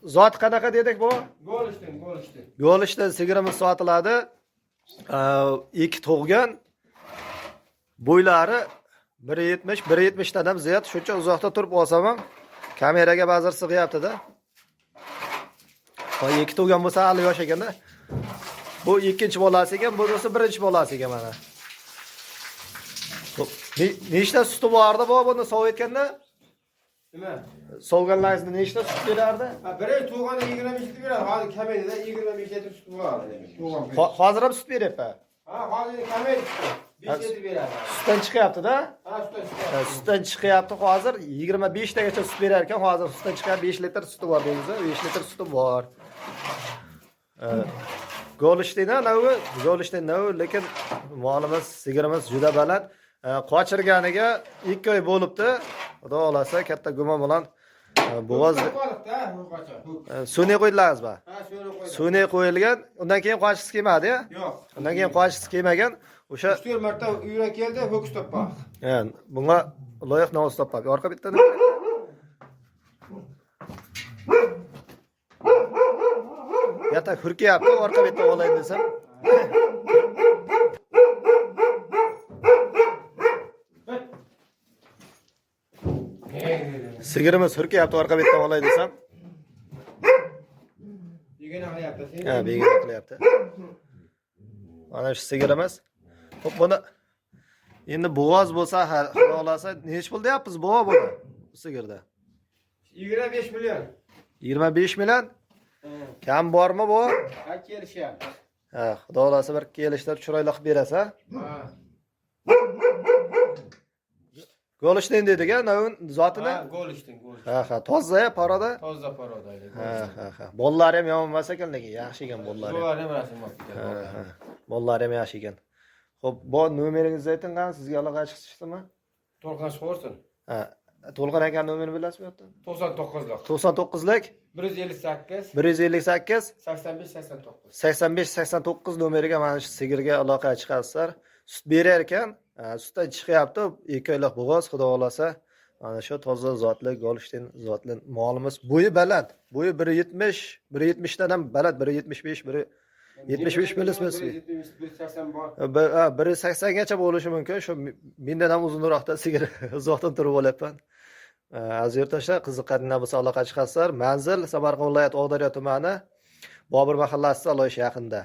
zot qanaqa dedik bu? Golishtin. Yo'lishda sigirimiz sotiladi. İlk tug'gan. Bo'ylari 1.70 dan ham ziyod. Shuncha uzoqda turib olsam ham kameraga ba'zir sig'yapti-da. Qo'y ikki tug'gan bo'lsa hali yosh ekanda. Bu ikkinchi bolasi ekan, bu bo'lsa birinchi bolasi ekan mana. Nechta suti bordi buni sovitganda? Nima? Sovganlaringizni nechta sut berardi? Biri tug'ganda 25 litr beradi. Hozir kamaydi-da 25 litr sut bor. Hozir ham sut beryapti. Ha, hozir kamaydi. 5 litr beradi. Sutdan chiqyapti-da? Ha, sutdan chiqyapti. Sutdan chiqyapti hozir 25 tagacha sut berar ekan, hozir sutdan chiqqan 5 litr suti bor deymiz. 5 litr suti bor. Golishdan lekin molimiz, sigirimiz juda baland. Qochirganiga 2 oy bo'libdi. Xudo xolasa katta gumon bilan bo'g'oz suniy qo'ydilaringizmi? Ha, qo'ydim. Suniy qo'yilgan. Undan keyin qochisi kelmadi-ya? Yo'q. Undan keyin qochisi kelmagan. O'sha 3-4 marta uyga keldi, ho'kiz toppa. Bunga loyiq novuz topib. Orqa bittadan. Yata hurkiyapti, orqa bitta olay desam. Sigirimiz hurkiyapti, orqa bitta olay desam. Begona qilyapti. Begona qilyapti. Mana shu sigirimiz. Xo'p, buni endi bo'g'oz bo'lsa, xudo xolasa, nech pul deyapmiz buni sigirda? 25 million. 25 million? Kam bormi bu? Ha, kelishyapti. Xudo xolasa bir kelishlar chiroyli qilib berasa. Ha. Golishtin dedik-a, navin zotini? Ha, golishtin. Toza, paroda? Toza paroda edi. Bollari ham yomon emas ekan, lekin yaxshi ekan bollari. Ular ham rasm olib Bollari ham yaxshi ekan. Xo'p, bu nomeringizni ayting, qani sizga aloqa chiqishdimi? To'lqin Sho'rsin. To'lqin aka nomerini bilasizmi yo'qmi? 99lik. 99lik 158 158 85 89. 85-89 nomeriga mana shu sigirga aloqa chiqarsizlar. Sut berar ekan, sutdan chiqyapti, 2 oylik bo'g'oz, xudo xolasa. Mana shu toza zotli Golishtin zotli molimiz. Bo'yi baland. Bo'yi 1.70 dan ham baland, 1.75, 1.75 bilasizmi? 180 bor. 1.80 gacha bo'lishi mumkin. Shu mendan ham uzunroqda sigir uzoqdan turib olyapman. Aziz yurtdoshlar, qiziqadigan bo'lsa aloqa chiqarsizlar. Manzil Samarqand viloyati Og'daryo tumani Bobur mahallasi loyish yaqinda.